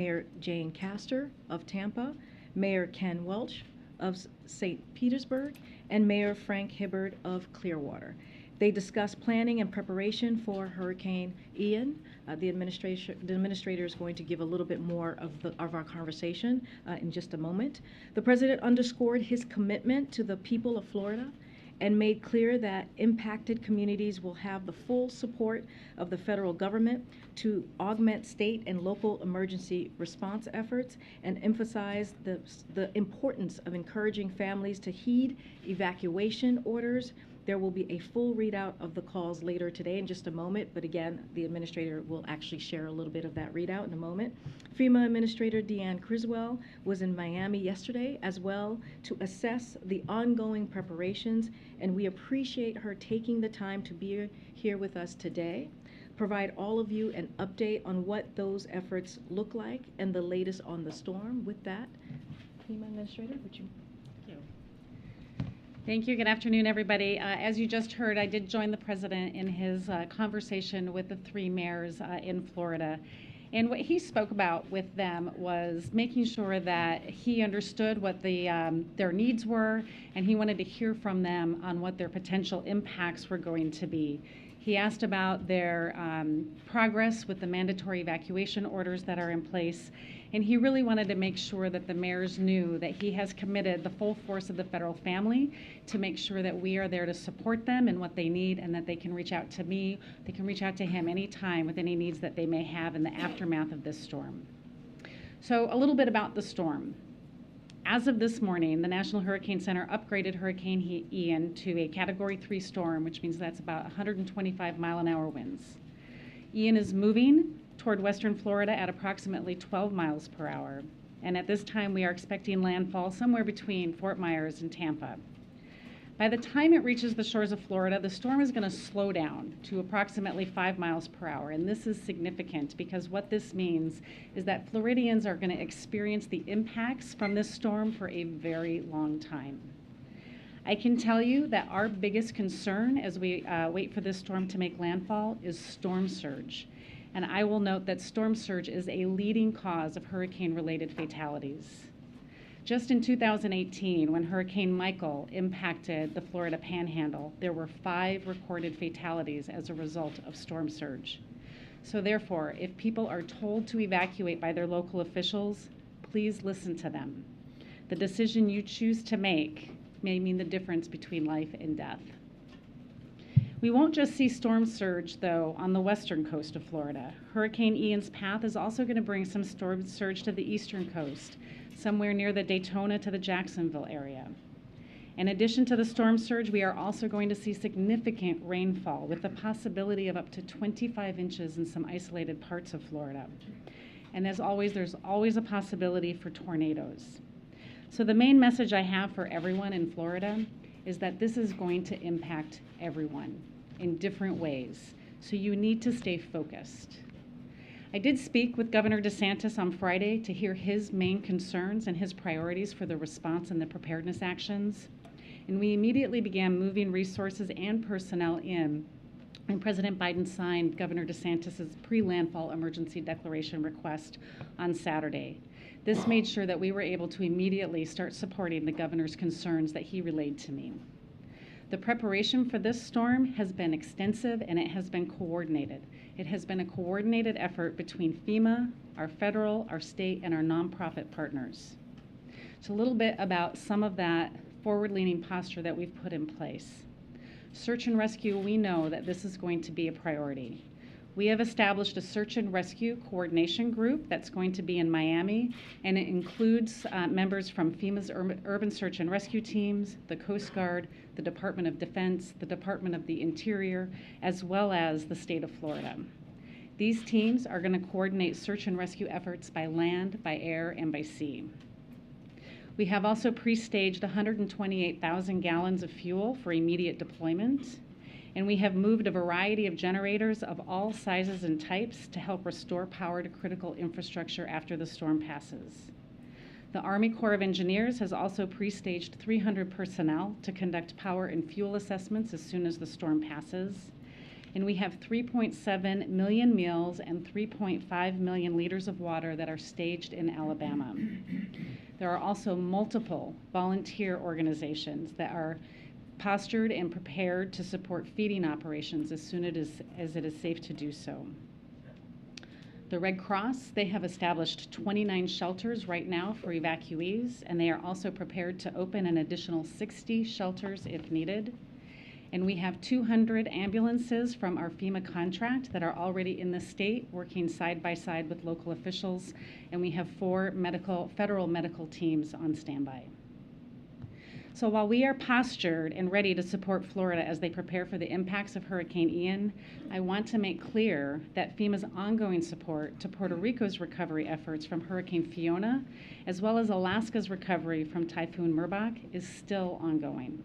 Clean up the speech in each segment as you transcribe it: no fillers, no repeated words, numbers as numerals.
Mayor Jane Castor of Tampa, Mayor Ken Welch of St. Petersburg, and Mayor Frank Hibbard of Clearwater. They discussed planning and preparation for Hurricane Ian. The administrator is going to give a little bit more of our conversation in just a moment. The president underscored his commitment to the people of Florida and made clear that impacted communities will have the full support of the federal government to augment state and local emergency response efforts, and emphasized the importance of encouraging families to heed evacuation orders. There will be a full readout of the calls later today in just a moment, but again, the administrator will actually share a little bit of that readout in a moment. FEMA Administrator Deanne Criswell was in Miami yesterday as well to assess the ongoing preparations, and we appreciate her taking the time to be here with us today, provide all of you an update on what those efforts look like and the latest on the storm. With that, FEMA Administrator, would you? Thank you. Good afternoon, everybody. As you just heard, I did join the president in his conversation with the three mayors in Florida. And what he spoke about with them was making sure that he understood what their needs were, and he wanted to hear from them on what their potential impacts were going to be. He asked about their progress with the mandatory evacuation orders that are in place, and he really wanted to make sure that the mayors knew that he has committed the full force of the federal family to make sure that we are there to support them in what they need, and that they can reach out to me, they can reach out to him anytime with any needs that they may have in the aftermath of this storm. So a little bit about the storm. As of this morning, the National Hurricane Center upgraded Hurricane Ian to a Category 3 storm, which means that's about 125 mile-an-hour winds. Ian is moving toward western Florida at approximately 12 miles per hour, and at this time we are expecting landfall somewhere between Fort Myers and Tampa. By the time it reaches the shores of Florida, the storm is going to slow down to approximately 5 miles per hour, and this is significant because what this means is that Floridians are going to experience the impacts from this storm for a very long time. I can tell you that our biggest concern as we wait for this storm to make landfall is storm surge. And I will note that storm surge is a leading cause of hurricane-related fatalities. Just in 2018, when Hurricane Michael impacted the Florida Panhandle, there were 5 recorded fatalities as a result of storm surge. So therefore, if people are told to evacuate by their local officials, please listen to them. The decision you choose to make may mean the difference between life and death. We won't just see storm surge, though, on the western coast of Florida. Hurricane Ian's path is also going to bring some storm surge to the eastern coast, somewhere near the Daytona to the Jacksonville area. In addition to the storm surge, we are also going to see significant rainfall with the possibility of up to 25 inches in some isolated parts of Florida. And as always, there's always a possibility for tornadoes. So the main message I have for everyone in Florida is that this is going to impact everyone in different ways. So you need to stay focused. I did speak with Governor DeSantis on Friday to hear his main concerns and his priorities for the response and the preparedness actions. And we immediately began moving resources and personnel in. And President Biden signed Governor DeSantis' pre-landfall emergency declaration request on Saturday. This made sure that we were able to immediately start supporting the governor's concerns that he relayed to me. The preparation for this storm has been extensive and it has been coordinated. It has been a coordinated effort between FEMA, our federal, our state, and our nonprofit partners. So a little bit about some of that forward-leaning posture that we've put in place. Search and rescue, we know that this is going to be a priority. We have established a search and rescue coordination group that's going to be in Miami, and it includes members from FEMA's urban search and rescue teams, the Coast Guard, the Department of Defense, the Department of the Interior, as well as the state of Florida. These teams are going to coordinate search and rescue efforts by land, by air, and by sea. We have also pre-staged 128,000 gallons of fuel for immediate deployment. And we have moved a variety of generators of all sizes and types to help restore power to critical infrastructure after the storm passes. The Army Corps of Engineers has also pre-staged 300 personnel to conduct power and fuel assessments as soon as the storm passes. And we have 3.7 million meals and 3.5 million liters of water that are staged in Alabama. There are also multiple volunteer organizations that are postured and prepared to support feeding operations as soon as it is safe to do so. The Red Cross, they have established 29 shelters right now for evacuees, and they are also prepared to open an additional 60 shelters if needed. And we have 200 ambulances from our FEMA contract that are already in the state working side by side with local officials, and we have 4 federal medical teams on standby. So while we are postured and ready to support Florida as they prepare for the impacts of Hurricane Ian, I want to make clear that FEMA's ongoing support to Puerto Rico's recovery efforts from Hurricane Fiona, as well as Alaska's recovery from Typhoon Merbok, is still ongoing.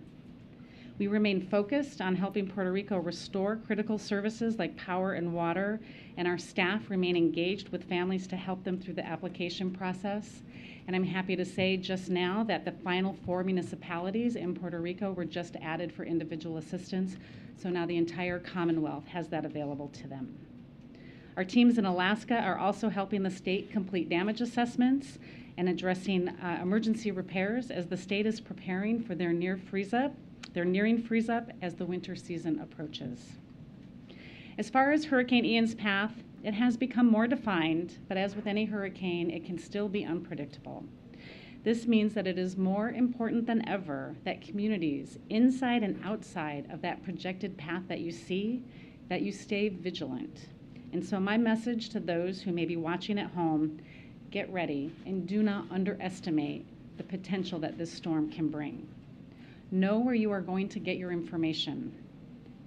We remain focused on helping Puerto Rico restore critical services like power and water, and our staff remain engaged with families to help them through the application process. And I'm happy to say just now that the final 4 municipalities in Puerto Rico were just added for individual assistance, so now the entire Commonwealth has that available to them. Our teams in Alaska are also helping the state complete damage assessments and addressing emergency repairs as the state is preparing for their nearing freeze-up as the winter season approaches. As far as Hurricane Ian's path, it has become more defined, but as with any hurricane, it can still be unpredictable. This means that it is more important than ever that communities inside and outside of that projected path that you see, that you stay vigilant. And so my message to those who may be watching at home, get ready and do not underestimate the potential that this storm can bring. Know where you are going to get your information.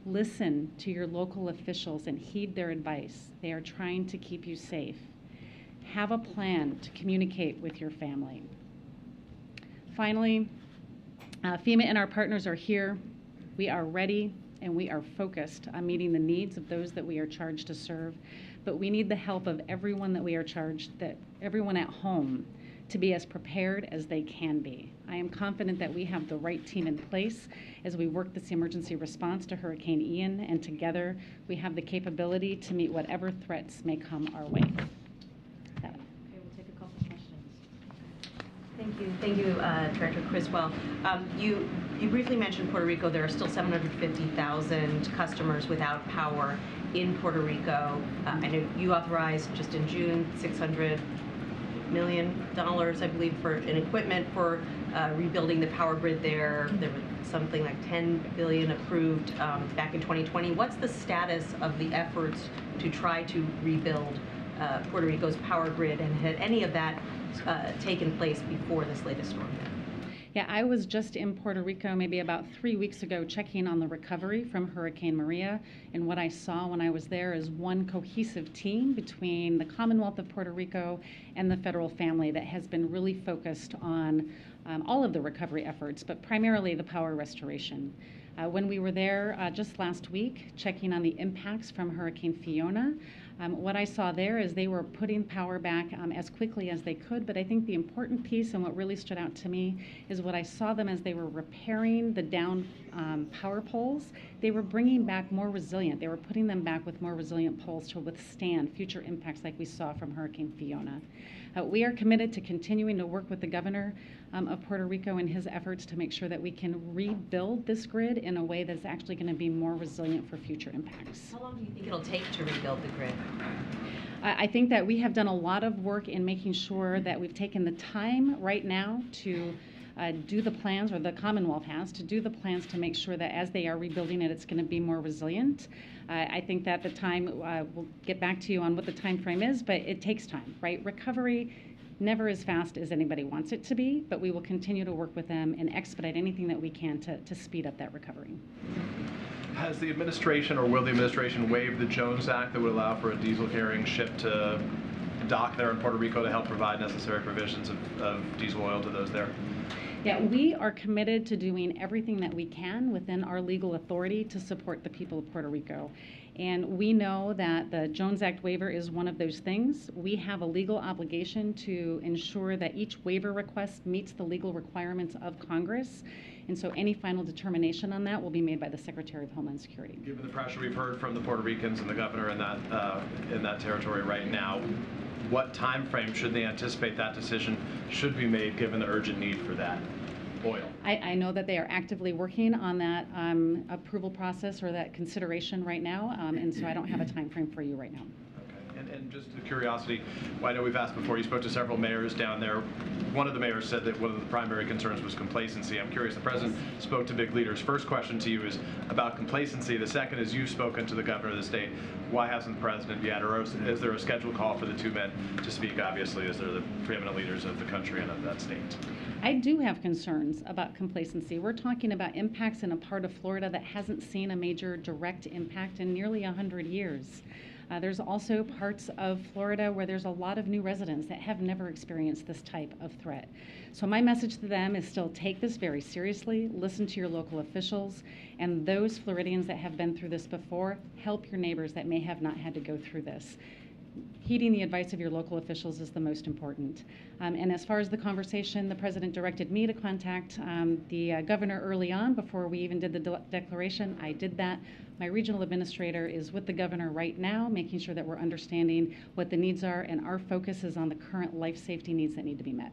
Listen to your local officials and heed their advice. They are trying to keep you safe. Have a plan to communicate with your family. Finally, FEMA and our partners are here. We are ready and we are focused on meeting the needs of those that we are charged to serve. But we need the help of everyone that we are charged, that everyone at home, to be as prepared as they can be. I am confident that we have the right team in place as we work this emergency response to Hurricane Ian, and together we have the capability to meet whatever threats may come our way. Okay, we'll take a couple questions. Thank you, Director Criswell. You briefly mentioned Puerto Rico. There are still 750,000 customers without power in Puerto Rico. I know you authorized just in June $600 million, I believe, for an equipment for rebuilding the power grid there. There was something like $10 billion approved back in 2020. What's the status of the efforts to try to rebuild Puerto Rico's power grid, and had any of that taken place before this latest storm? Yeah, I was just in Puerto Rico maybe about 3 weeks ago checking on the recovery from Hurricane Maria, and what I saw when I was there is one cohesive team between the Commonwealth of Puerto Rico and the federal family that has been really focused on all of the recovery efforts, but primarily the power restoration. When we were there just last week checking on the impacts from Hurricane Fiona, what I saw there is they were putting power back as quickly as they could, but I think the important piece and what really stood out to me is what I saw them as they were repairing the down power poles. They were bringing back more resilient. They were putting them back with more resilient poles to withstand future impacts like we saw from Hurricane Fiona. We are committed to continuing to work with the governor of Puerto Rico in his efforts to make sure that we can rebuild this grid in a way that's actually going to be more resilient for future impacts. How long do you think it'll take to rebuild the grid? I think that we have done a lot of work in making sure that we've taken the time right now to do the plans, or the Commonwealth has, to do the plans to make sure that as they are rebuilding it, it's going to be more resilient. I think that the time, we'll get back to you on what the time frame is, but it takes time, right? Recovery never as fast as anybody wants it to be, but we will continue to work with them and expedite anything that we can to speed up that recovery. Has the administration, or will the administration, waive the Jones Act that would allow for a diesel-carrying ship to dock there in Puerto Rico to help provide necessary provisions of diesel oil to those there? Yeah, we are committed to doing everything that we can within our legal authority to support the people of Puerto Rico. And we know that the Jones Act waiver is one of those things. We have a legal obligation to ensure that each waiver request meets the legal requirements of Congress. And so any final determination on that will be made by the Secretary of Homeland Security. Given the pressure we've heard from the Puerto Ricans and the governor in that territory right now, what time frame should they anticipate that decision should be made given the urgent need for that oil? I know that they are actively working on that approval process or that consideration right now, and so I don't have a time frame for you right now. Okay. And just a curiosity, well, I know we've asked before, you spoke to several mayors down there. One of the mayors said that one of the primary concerns was complacency. I'm curious, the president spoke to big leaders. First question to you is about complacency. The second is you've spoken to the governor of the state. Why hasn't the president yet, or is there a scheduled call for the two men to speak, obviously, as they're the preeminent leaders of the country and of that state? I do have concerns about complacency. We're talking about impacts in a part of Florida that hasn't seen a major direct impact in nearly 100 years. There's also parts of Florida where there's a lot of new residents that have never experienced this type of threat. So my message to them is still take this very seriously, listen to your local officials, and those Floridians that have been through this before, help your neighbors that may have not had to go through this. Heeding the advice of your local officials is the most important. And as far as the conversation, the president directed me to contact the governor early on before we even did the declaration. I did that. My regional administrator is with the governor right now, making sure that we're understanding what the needs are, and our focus is on the current life safety needs that need to be met.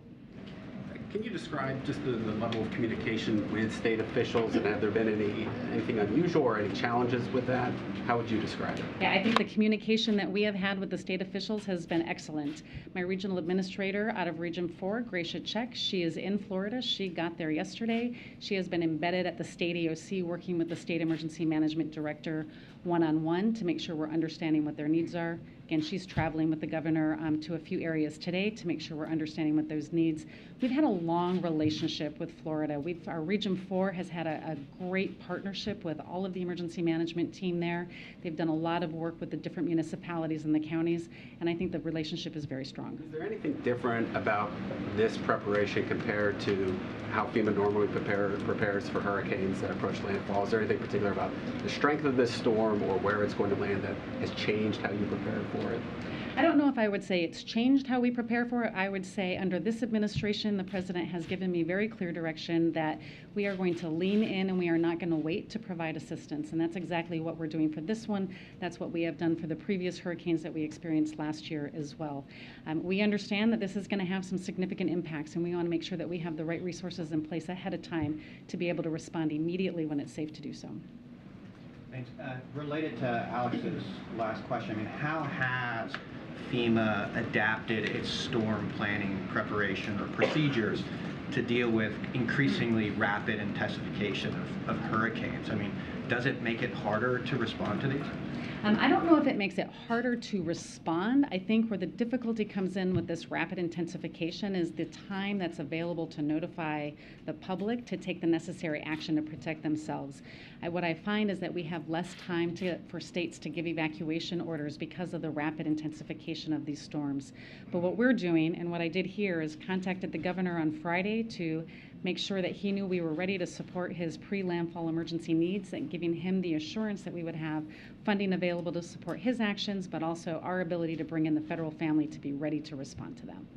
Can you describe just the level of communication with state officials, and have there been anything unusual or any challenges with that? How would you describe it? Yeah, I think the communication that we have had with the state officials has been excellent. My regional administrator out of Region 4, Gracia Check, she is in Florida. She got there yesterday. She has been embedded at the state EOC working with the state emergency management director one-on-one to make sure we're understanding what their needs are. Again, she's traveling with the governor to a few areas today to make sure we're understanding what those needs. We've had a long relationship with Florida. Our Region 4 has had a great partnership with all of the emergency management team there. They've done a lot of work with the different municipalities and the counties, and I think the relationship is very strong. Is there anything different about this preparation compared to how FEMA normally prepares for hurricanes that approach landfall? Is there anything particular about the strength of this storm or where it's going to land that has changed how you prepare for it? I don't know if I would say it's changed how we prepare for it. I would say under this administration, the president has given me very clear direction that we are going to lean in and we are not going to wait to provide assistance. And that's exactly what we're doing for this one. That's what we have done for the previous hurricanes that we experienced last year as well. We understand that this is going to have some significant impacts, and we want to make sure that we have the right resources in place ahead of time to be able to respond immediately when it's safe to do so. Thanks. Related to Alex's last question, I mean, how has FEMA adapted its storm planning preparation or procedures to deal with increasingly rapid intensification of hurricanes? I mean, does it make it harder to respond to these? I don't know if it makes it harder to respond. I think where the difficulty comes in with this rapid intensification is the time that's available to notify the public to take the necessary action to protect themselves. What I find is that we have less time for states to give evacuation orders because of the rapid intensification of these storms. But what we're doing, and what I did here, is contacted the governor on Friday to make sure that he knew we were ready to support his pre-landfall emergency needs, and giving him the assurance that we would have funding available to support his actions, but also our ability to bring in the federal family to be ready to respond to them.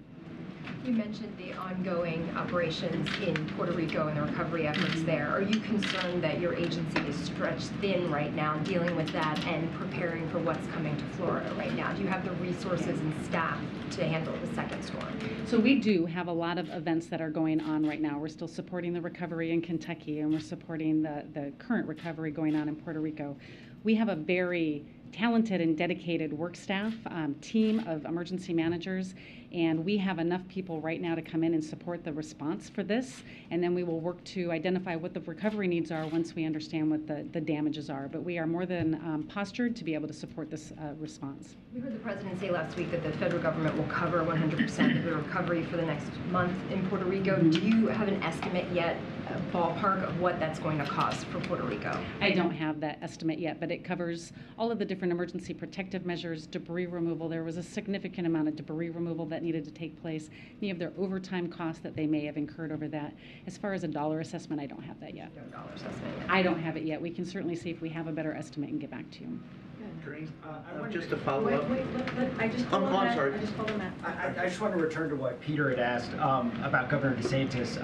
You mentioned the ongoing operations in Puerto Rico and the recovery efforts there. Are you concerned that your agency is stretched thin right now dealing with that and preparing for what's coming to Florida right now? Do you have the resources and staff to handle the second storm? So we do have a lot of events that are going on right now. We're still supporting the recovery in Kentucky, and we're supporting the current recovery going on in Puerto Rico. We have a very talented and dedicated work staff, team of emergency managers, and we have enough people right now to come in and support the response for this, and then we will work to identify what the recovery needs are once we understand what the damages are. But we are more than postured to be able to support this response. We heard the president say last week that the federal government will cover 100% of the recovery for the next month in Puerto Rico. Do you have an estimate yet, a ballpark of what that's going to cost for Puerto Rico? I don't have that estimate yet, but it covers all of the different emergency protective measures, debris removal. There was a significant amount of debris removal that needed to take place, any of their overtime costs that they may have incurred over that. As far as a dollar assessment, I don't have that yet. No dollar assessment yet. I don't have it yet. We can certainly see if we have a better estimate and get back to you. Karine, I wanted just to- to follow up. I just I'm followed Matt. sorry. I just followed Matt. I just want to return to what Peter had asked about Governor DeSantis.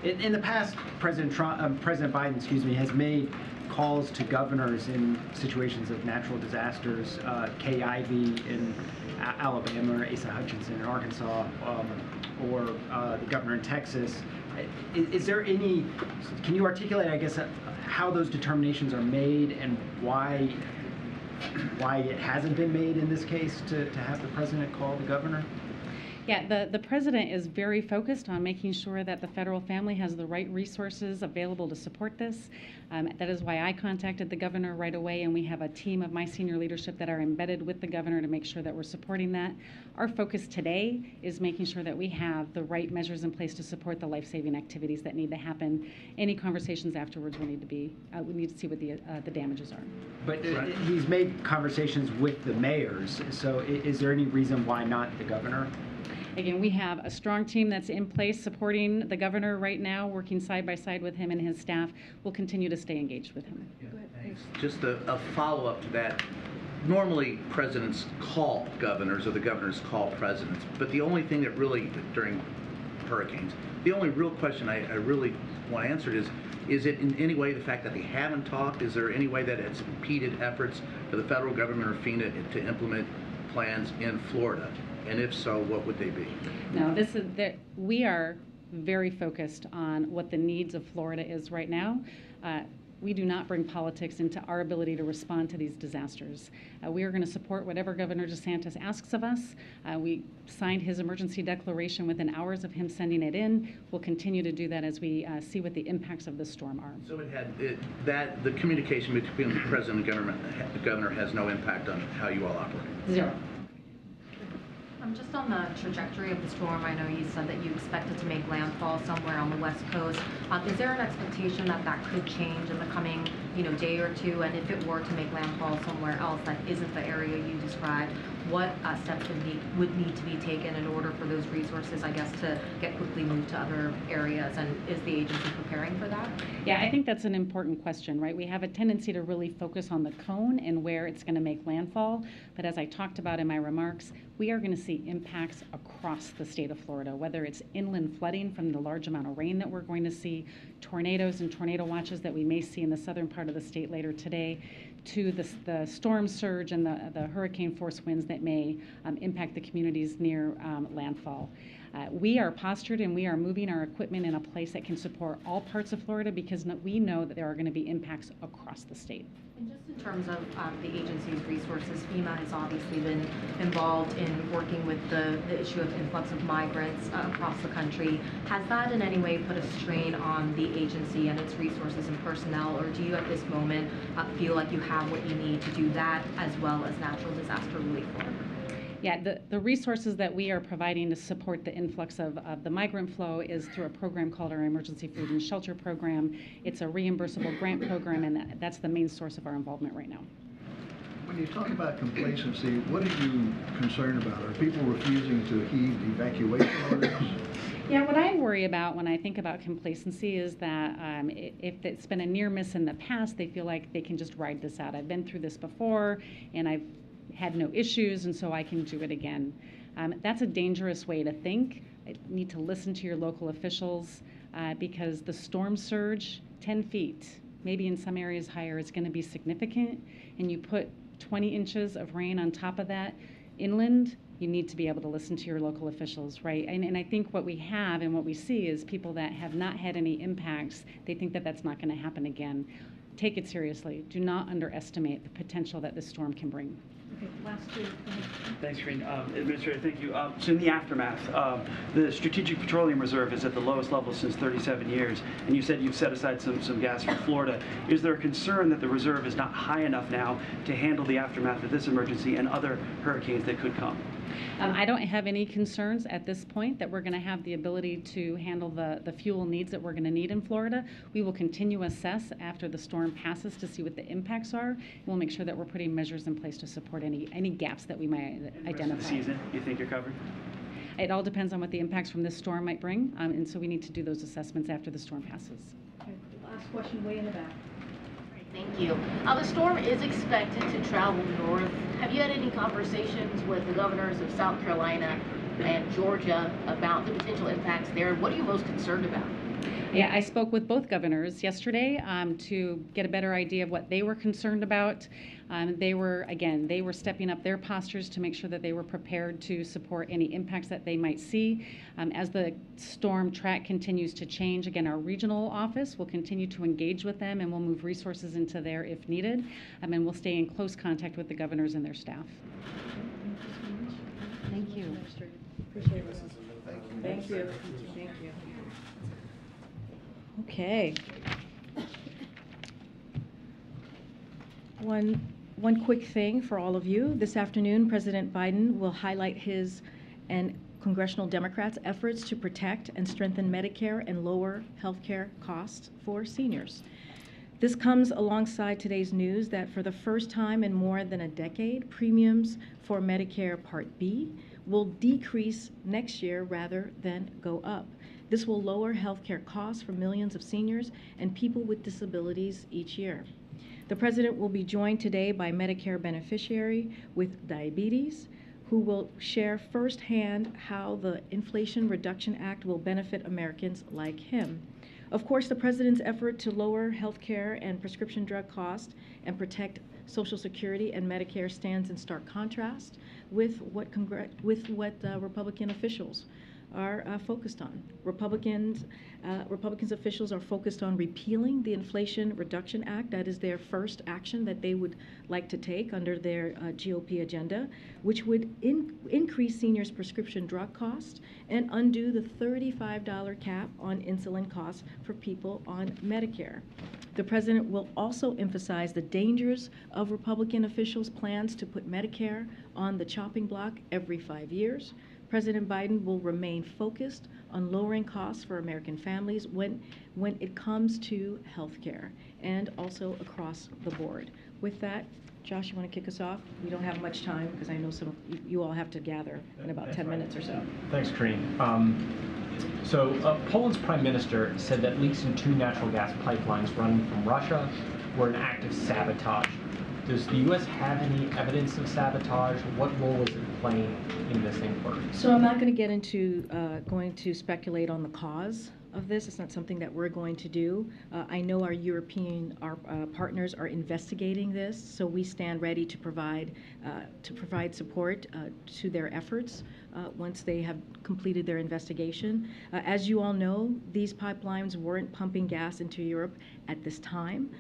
In the past, President Biden, has made calls to governors in situations of natural disasters. Kay Ivey in Alabama, or Asa Hutchinson in Arkansas, or the governor in Texas. Is there any? Can you articulate, I guess, how those determinations are made and why it hasn't been made in this case to have the president call the governor? Yeah, the president is very focused on making sure that the federal family has the right resources available to support this. That is why I contacted the governor right away, and we have a team of my senior leadership that are embedded with the governor to make sure that we're supporting that. Our focus today is making sure that we have the right measures in place to support the life-saving activities that need to happen. Any conversations afterwards will need to be, we need to see what the damages are. But he's made conversations with the mayors, so is there any reason why not the governor? Again, we have a strong team that's in place supporting the governor right now, working side by side with him and his staff. We'll continue to stay engaged with him. Yeah, just a follow-up to that. Normally, presidents call governors or the governors call presidents, but the only thing that really, during hurricanes, the only real question I really want answered is it in any way the fact that they haven't talked? Is there any way that it's impeded efforts for the federal government or FEMA to implement plans in Florida? And if so, what would they be? No, we are very focused on what the needs of Florida is right now. We do not bring politics into our ability to respond to these disasters. We are going to support whatever Governor DeSantis asks of us. We signed his emergency declaration within hours of him sending it in. We'll continue to do that as we see what the impacts of the storm are. So the communication between the president and the governor has no impact on how you all operate? Zero. Just on the trajectory of the storm, I know you said that you expect it to make landfall somewhere on the west coast. Is there an expectation that that could change in the coming, day or two? And if it were to make landfall somewhere else that isn't the area you described, what steps would need to be taken in order for those resources, I guess, to get quickly moved to other areas? And is the agency preparing for that? Yeah, I think that's an important question, right? We have a tendency to really focus on the cone and where it's going to make landfall. But as I talked about in my remarks, we are going to see impacts across the state of Florida, whether it's inland flooding from the large amount of rain that we're going to see, tornadoes and tornado watches that we may see in the southern part of the state later today, to the storm surge and the hurricane force winds that may impact the communities near landfall. We are postured and we are moving our equipment in a place that can support all parts of Florida because we know that there are going to be impacts across the state. And just in terms of the agency's resources, FEMA has obviously been involved in working with the issue of influx of migrants across the country. Has that in any way put a strain on the agency and its resources and personnel, or do you at this moment feel like you have what you need to do that as well as natural disaster relief work? Yeah, the resources that we are providing to support the influx of the migrant flow is through a program called our Emergency Food and Shelter Program. It's a reimbursable grant program, and that's the main source of our involvement right now. When you talk about complacency, what are you concerned about? Are people refusing to heed evacuation orders? Yeah, what I worry about when I think about complacency is that if it's been a near miss in the past, they feel like they can just ride this out. I've been through this before, and I've had no issues, and so I can do it again. That's a dangerous way to think. You need to listen to your local officials because the storm surge, 10 feet, maybe in some areas higher, is going to be significant, and you put 20 inches of rain on top of that inland, you need to be able to listen to your local officials, right? And I think what we have and what we see is people that have not had any impacts, they think that that's not going to happen again. Take it seriously. Do not underestimate the potential that this storm can bring. Okay, last two. Thanks, Karine. Administrator, thank you. So in the aftermath, the Strategic Petroleum Reserve is at the lowest level since 37 years, and you said you've set aside some gas for Florida. Is there a concern that the reserve is not high enough now to handle the aftermath of this emergency and other hurricanes that could come? I don't have any concerns at this point that we're going to have the ability to handle the fuel needs that we're going to need in Florida. We will continue to assess after the storm passes to see what the impacts are. We'll make sure that we're putting measures in place to support any gaps that we might identify. The season, you think you're covered? It all depends on what the impacts from this storm might bring, and so we need to do those assessments after the storm passes. Okay, last question, way in the back. Thank you. The storm is expected to travel north. Have you had any conversations with the governors of South Carolina and Georgia about the potential impacts there? What are you most concerned about? Yeah, I spoke with both governors yesterday to get a better idea of what they were concerned about. They were stepping up their postures to make sure that they were prepared to support any impacts that they might see. As the storm track continues to change, again, our regional office will continue to engage with them and we'll move resources into there if needed. And we'll stay in close contact with the governors and their staff. Thank you. Appreciate it. Thank you. Thank you. Okay. One quick thing for all of you. This afternoon, President Biden will highlight his and congressional Democrats' efforts to protect and strengthen Medicare and lower health care costs for seniors. This comes alongside today's news that for the first time in more than a decade, premiums for Medicare Part B will decrease next year rather than go up. This will lower healthcare costs for millions of seniors and people with disabilities each year. The President will be joined today by Medicare beneficiary with diabetes, who will share firsthand how the Inflation Reduction Act will benefit Americans like him. Of course, the President's effort to lower healthcare and prescription drug costs and protect Social Security and Medicare stands in stark contrast with what Republican officials are focused on. Republicans officials are focused on repealing the Inflation Reduction Act. That is their first action that they would like to take under their GOP agenda, which would increase seniors' prescription drug costs and undo the $35 cap on insulin costs for people on Medicare. The President will also emphasize the dangers of Republican officials' plans to put Medicare on the chopping block every 5 years. President Biden will remain focused on lowering costs for American families when it comes to health care and also across the board. With that, Josh, you want to kick us off? We don't have much time because I know some of you all have to gather in about 10 minutes or so. Thanks, Karine. Poland's prime minister said that leaks in 2 natural gas pipelines running from Russia were an act of sabotage. Does the U.S. have any evidence of sabotage? What role is it playing in this inquiry? So I'm not going to get into going to speculate on the cause of this. It's not something that we're going to do. I know our European partners are investigating this, so we stand ready to provide support to their efforts once they have completed their investigation. As you all know, these pipelines weren't pumping gas into Europe at this time.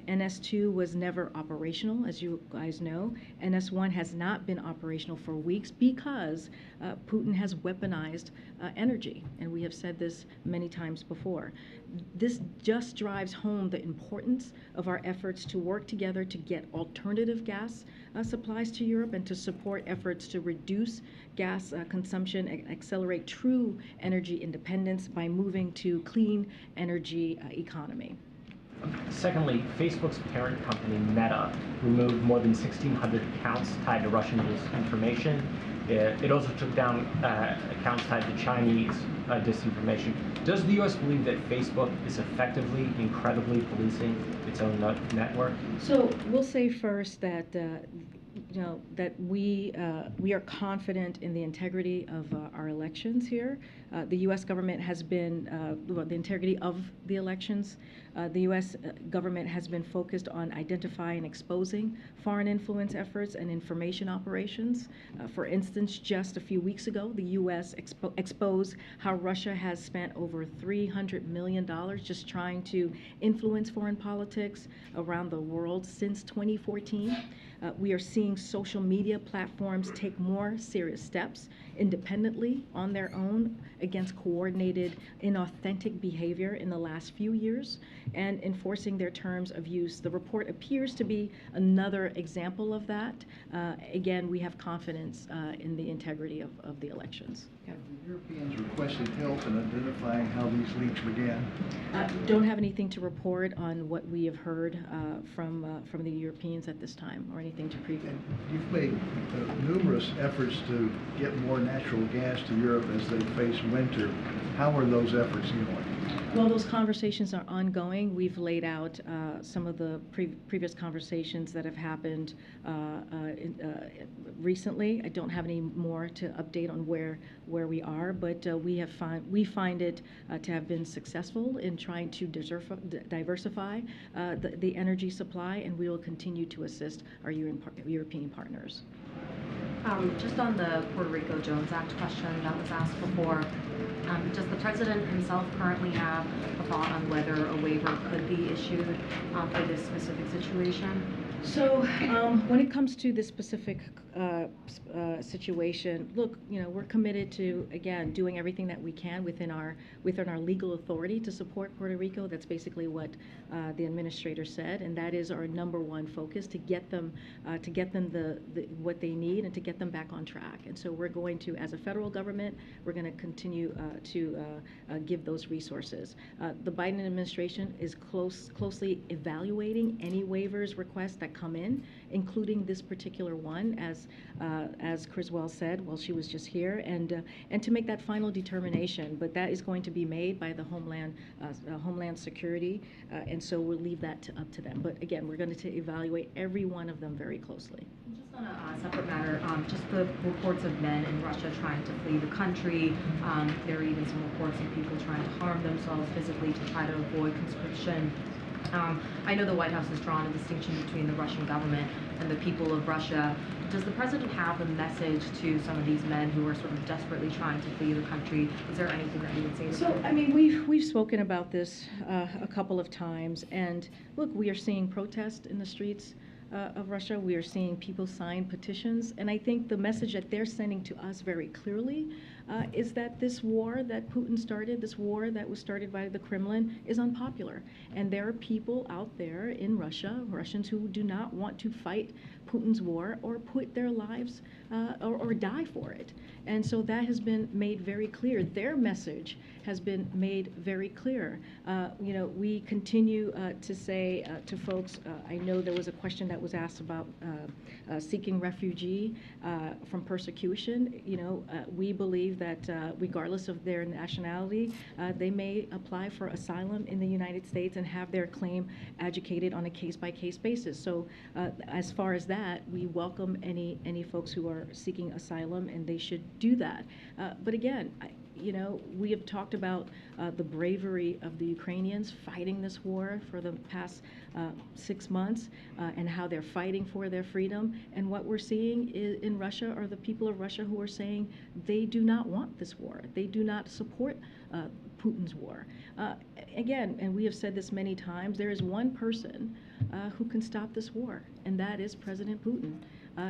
NS2 was never operational, as you guys know. NS1 has not been operational for weeks because Putin has weaponized energy, and we have said this many times before. This just drives home the importance of our efforts to work together to get alternative gas supplies to Europe and to support efforts to reduce gas consumption and accelerate true energy independence by moving to clean energy economy. Secondly, Facebook's parent company, Meta, removed more than 1,600 accounts tied to Russian disinformation. It also took down accounts tied to Chinese disinformation. Does the U.S. believe that Facebook is effectively, incredibly policing its own network? So we'll say first that that we are confident in the integrity of our elections here. The U.S. government has been, the integrity of the elections. The U.S. government has been focused on identifying and exposing foreign influence efforts and information operations. For instance, just a few weeks ago, the U.S. exposed how Russia has spent over $300 million just trying to influence foreign politics around the world since 2014. We are seeing social media platforms take more serious steps independently on their own against coordinated, inauthentic behavior in the last few years and enforcing their terms of use. The report appears to be another example of that. Again, we have confidence in the integrity of the elections. Have the Europeans requested help in identifying how these leaks began? Don't have anything to report on what we have heard from the Europeans at this time, or anything to preview. You've made numerous efforts to get more natural gas to Europe as they face winter. How are those efforts going? Well, those conversations are ongoing. We've laid out some of the previous conversations that have happened recently. I don't have any more to update on where we are, but we find it to have been successful in trying to diversify the energy supply, and we will continue to assist our European partners. Just on the Puerto Rico Jones Act question that was asked before, does the president himself currently have a thought on whether a waiver could be issued for this specific situation? So when it comes to this specific situation, look, we're committed to, again, doing everything that we can within our legal authority to support Puerto Rico. That's basically what the administrator said, and that is our number one focus, to get them what they need and to get them back on track. And so we're going to, as a federal government, we're going to continue to give those resources. The Biden administration is closely evaluating any waivers requests that come in, including this particular one, as Criswell said while she was just here, and to make that final determination. But that is going to be made by the Homeland Security, and so we'll leave that up to them. But again, we're going to evaluate every one of them very closely. Just on a separate matter, just the reports of men in Russia trying to flee the country. There are even some reports of people trying to harm themselves physically to try to avoid conscription. I know the White House has drawn a distinction between the Russian government and the people of Russia. Does the president have a message to some of these men who are sort of desperately trying to flee the country? Is there anything that you would say to them? So, I mean, we've spoken about this a couple of times, and look, we are seeing protests in the streets of Russia. We are seeing people sign petitions, and I think the message that they're sending to us very clearly is that this war that Putin started, this war that was started by the Kremlin, is unpopular. And there are people out there in Russia, Russians, who do not want to fight Putin's war or put their lives or die for it. And so that has been made very clear. Their message has been made very clear. We continue to say to folks, I know there was a question that was asked about seeking refugee from persecution. We believe that regardless of their nationality, they may apply for asylum in the United States and have their claim adjudicated on a case-by-case basis. So as far as that, we welcome any folks who are seeking asylum, and they should do that. But again, we have talked about the bravery of the Ukrainians fighting this war for the past 6 months and how they're fighting for their freedom. And what we're seeing in Russia are the people of Russia who are saying they do not want this war. They do not support Putin's war. Again, and we have said this many times, there is one person who can stop this war, and that is President Putin.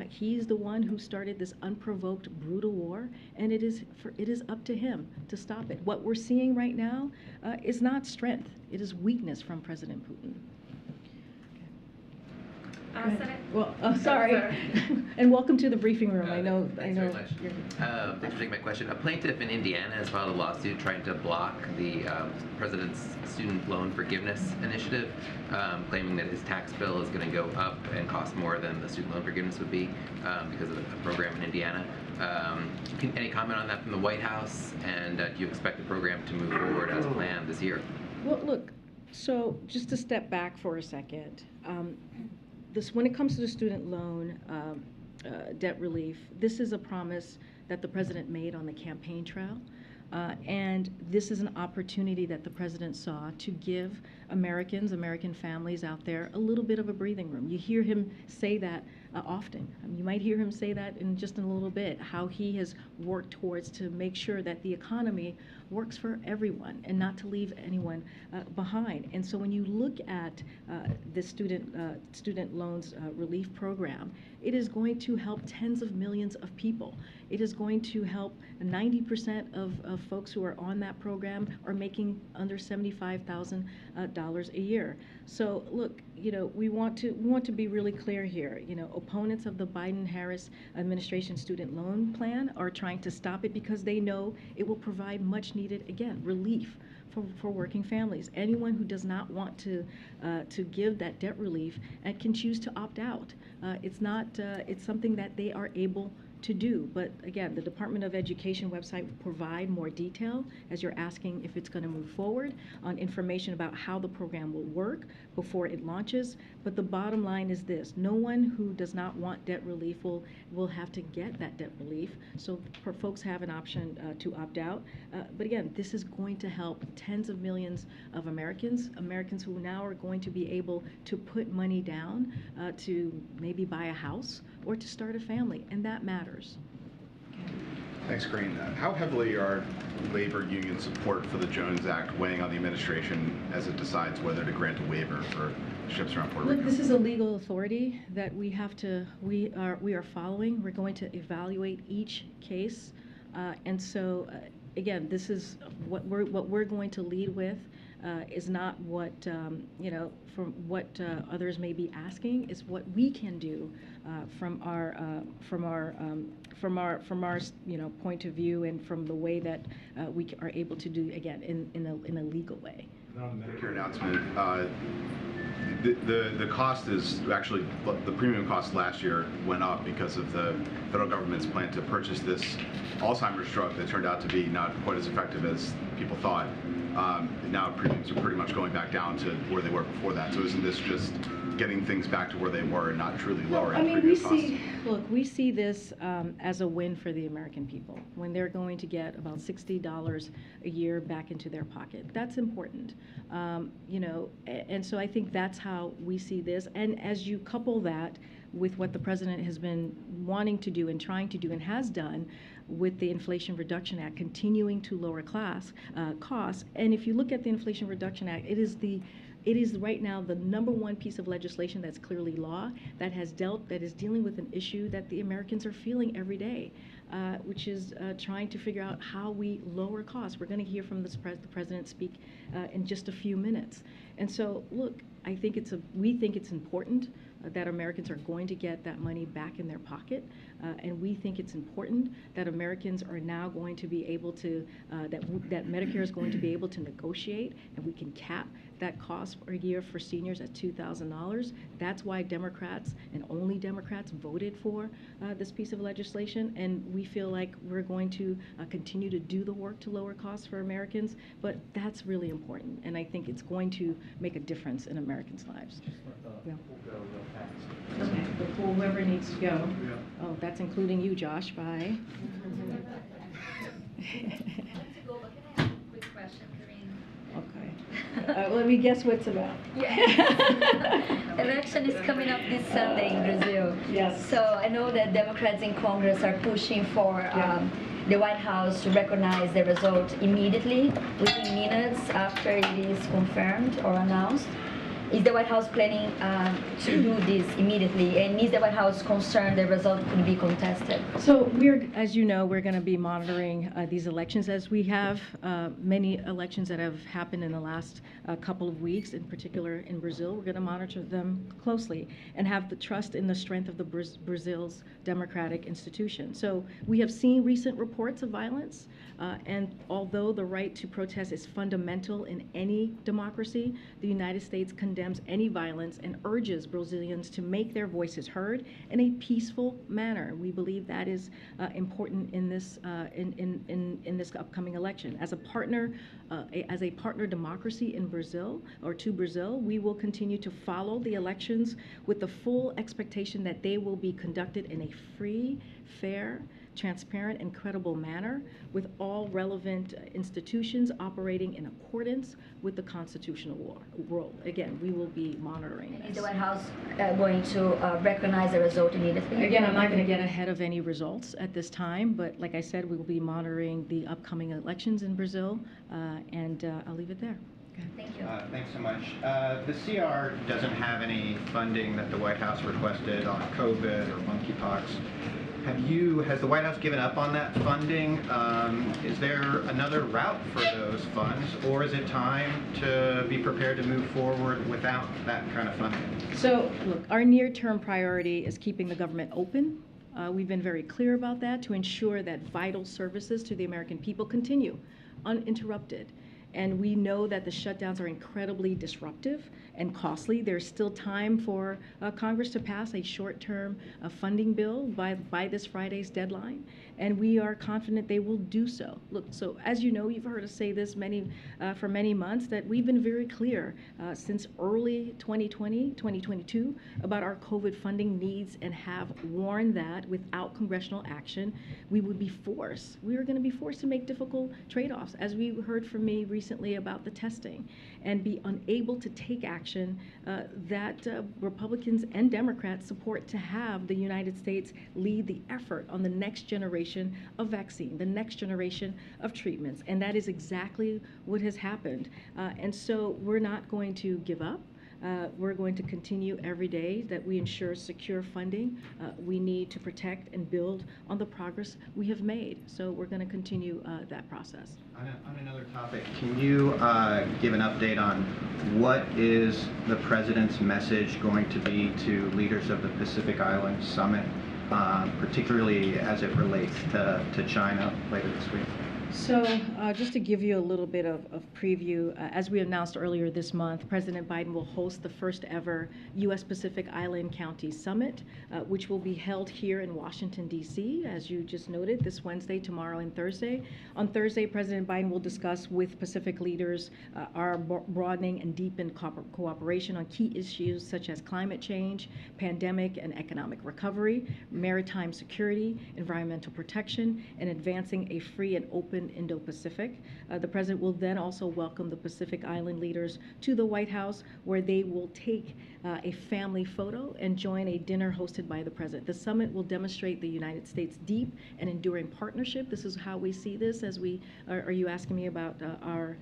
He's the one who started this unprovoked, brutal war, and it is up to him to stop it. What we're seeing right now is not strength; it is weakness from President Putin. Well, sorry. And welcome to the briefing room. I know. Thanks very much. Thanks for taking my question. A plaintiff in Indiana has filed a lawsuit trying to block the president's student loan forgiveness initiative, claiming that his tax bill is going to go up and cost more than the student loan forgiveness would be because of a program in Indiana. Any comment on that from the White House? And do you expect the program to move forward as planned this year? Well, look. So just to step back for a second. When it comes to the student loan debt relief, this is a promise that the president made on the campaign trail. And this is an opportunity that the president saw to give American families out there a little bit of a breathing room. You hear him say that often. You might hear him say that in just a little bit, how he has worked towards to make sure that the economy works for everyone and not to leave anyone behind. And so when you look at the student loans relief program, it is going to help tens of millions of people. It is going to help 90% of folks who are on that program are making under $75,000 a year. So look, we want to be really clear here. Opponents of the Biden-Harris administration student loan plan are trying to stop it because they know it will provide much needed, again, relief for working families. Anyone who does not want to give that debt relief and can choose to opt out. It's something that they are able to do. But again, the Department of Education website will provide more detail as you're asking if it's going to move forward on information about how the program will work before it launches. But the bottom line is this: no one who does not want debt relief will have to get that debt relief. So folks have an option to opt out. But again, this is going to help tens of millions of Americans who now are going to be able to put money down to maybe buy a house or to start a family, and that matters. Thanks, Karine. How heavily are labor union support for the Jones Act weighing on the administration as it decides whether to grant a waiver for ships around Puerto Rico? Look, this is a legal authority that we are following. We're going to evaluate each case, and so again, this is what we're going to lead with. Is not what from what others may be asking. Is what we can do from our point of view, and from the way that we are able to do, again, in a legal way. On the Medicare announcement, the cost is actually, the premium cost last year went up because of the federal government's plan to purchase this Alzheimer's drug that turned out to be not quite as effective as people thought. Now premiums are pretty much going back down to where they were before that. So isn't this just getting things back to where they were and not truly lowering premium costs? We see this as a win for the American people when they're going to get about $60 a year back into their pocket. That's important, and so I think that's how we see this. And as you couple that with what the president has been wanting to do and trying to do and has done with the Inflation Reduction Act, continuing to lower costs. And if you look at the Inflation Reduction Act, it is right now the #1 piece of legislation that's clearly law that is dealing with an issue that the Americans are feeling every day, which is trying to figure out how we lower costs. We're going to hear from the president speak in just a few minutes. And so, look, we think it's important that Americans are going to get that money back in their pocket, and we think it's important that Americans are now going to be able to, that Medicare is going to be able to negotiate, and we can cap that cost per year for seniors at $2,000. That's why Democrats, and only Democrats, voted for this piece of legislation, and we feel like we're going to continue to do the work to lower costs for Americans, but that's really important, and I think it's going to make a difference in Americans' lives. Okay, before whoever needs to go. Oh, that's including you, Josh. Bye. Quick question, Karine. Okay. Let me guess what's about. Yes. Election is coming up this Sunday in Brazil. Yes. So I know that Democrats in Congress are pushing for the White House to recognize the result immediately, within minutes after it is confirmed or announced. Is the White House planning to do this immediately? And is the White House concerned the result could be contested? So as you know, we're going to be monitoring these elections, as we have many elections that have happened in the last couple of weeks, in particular in Brazil. We're going to monitor them closely and have the trust in the strength of the Brazil's democratic institution. So we have seen recent reports of violence, and although the right to protest is fundamental in any democracy, the United States condemns any violence and urges Brazilians to make their voices heard in a peaceful manner. We believe that is important in this in this upcoming election. As a partner democracy in Brazil, or to Brazil, we will continue to follow the elections with the full expectation that they will be conducted in a free, fair, transparent, and credible manner, with all relevant institutions operating in accordance with the constitutional rule. Again, we will be monitoring this. Is the White House going to recognize the result immediately? Again, I'm not going to get ahead of any results at this time, but like I said, we will be monitoring the upcoming elections in Brazil, and I'll leave it there. Thank you. Thanks so much. The CR doesn't have any funding that the White House requested on COVID or monkeypox. Has the White House given up on that funding? Is there another route for those funds, or is it time to be prepared to move forward without that kind of funding? So, look, our near-term priority is keeping the government open. We've been very clear about that, to ensure that vital services to the American people continue uninterrupted. And we know that the shutdowns are incredibly disruptive and costly. There's still time for Congress to pass a short-term funding bill by this Friday's deadline, and we are confident they will do so. Look, so as you know, you've heard us say this for many months, that we've been very clear since early 2020, 2022, about our COVID funding needs, and have warned that without congressional action, we were going to be forced to make difficult trade-offs, as we heard from me recently about the testing, and be unable to take action that Republicans and Democrats support to have the United States lead the effort on the next generation of vaccine, the next generation of treatments. And that is exactly what has happened. And so we're not going to give up. We're going to continue every day that we ensure secure funding. We need to protect and build on the progress we have made. So we're going to continue that process. On another topic, can you give an update on what is the President's message going to be to leaders of the Pacific Island Summit, particularly as it relates to China later this week? So just to give you a little bit of preview, as we announced earlier this month, President Biden will host the first ever U.S. Pacific Island County Summit, which will be held here in Washington, D.C., as you just noted, this Wednesday, tomorrow, and Thursday. On Thursday, President Biden will discuss with Pacific leaders our broadening and deepened cooperation on key issues such as climate change, pandemic and economic recovery, maritime security, environmental protection, and advancing a free and open Indo-Pacific. The President will then also welcome the Pacific Island leaders to the White House, where they will take a family photo and join a dinner hosted by the President. The summit will demonstrate the United States' deep and enduring partnership. This is how we see this, as we are you asking me about our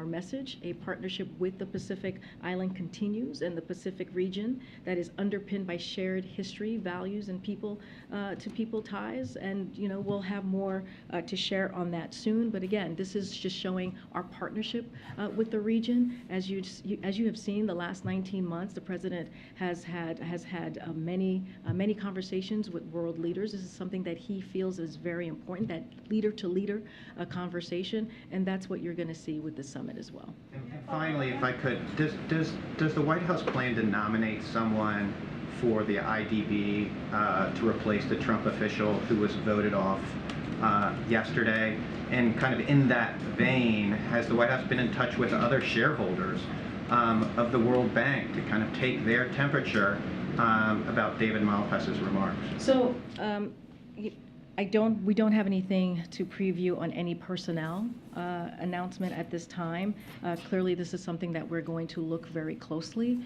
message? A partnership with the Pacific Island continues, and the Pacific region that is underpinned by shared history, values, and people-to-people ties. And we'll have more to share on that soon. But again, this is just showing our partnership with the region. As you have seen, the last 19 months, the President has had many conversations with world leaders. This is something that he feels is very important, that leader-to-leader conversation, and that's what you're going to see with the summit as well. And finally, if I could, does the White House plan to nominate someone for the IDB to replace the Trump official who was voted off yesterday? And kind of in that vein, has the White House been in touch with other shareholders of the World Bank to kind of take their temperature about David Malpass's remarks? So we don't have anything to preview on any personnel announcement at this time. Clearly, this is something that we're going to look very closely.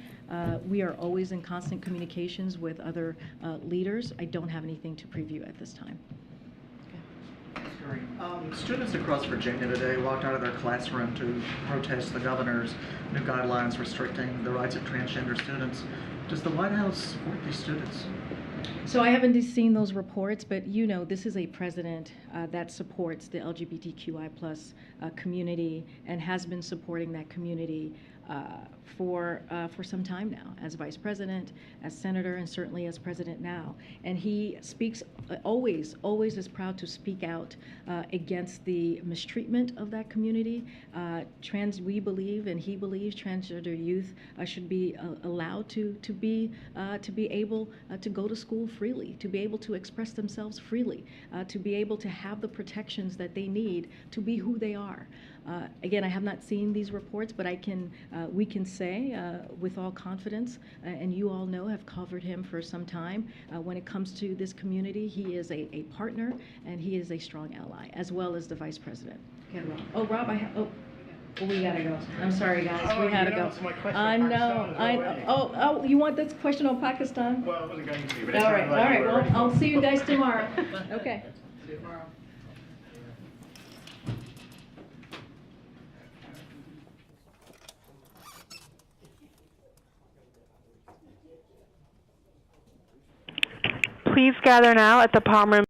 We are always in constant communications with other leaders. I don't have anything to preview at this time. Students across Virginia today walked out of their classroom to protest the governor's new guidelines restricting the rights of transgender students. Does the White House support these students? So I haven't seen those reports, but this is a president that supports the LGBTQI+ community and has been supporting that community for some time now, as vice president, as senator, and certainly as president now. And he speaks always is proud to speak out against the mistreatment of that community. We believe, and he believes, transgender youth should be allowed to be able to go to school freely, to be able to express themselves freely, to be able to have the protections that they need to be who they are. Again, I have not seen these reports, but we can say with all confidence, and you all know, have covered him for some time, when it comes to this community, he is a partner and he is a strong ally, as well as the vice president. Okay, Rob. Oh, Rob, we gotta go. I'm sorry, guys. We gotta go. I know. You want this question on Pakistan? Well, it wasn't going to be, but all right. Well, I'll see you guys tomorrow. Okay. See you tomorrow. Please gather now at the Palm Room.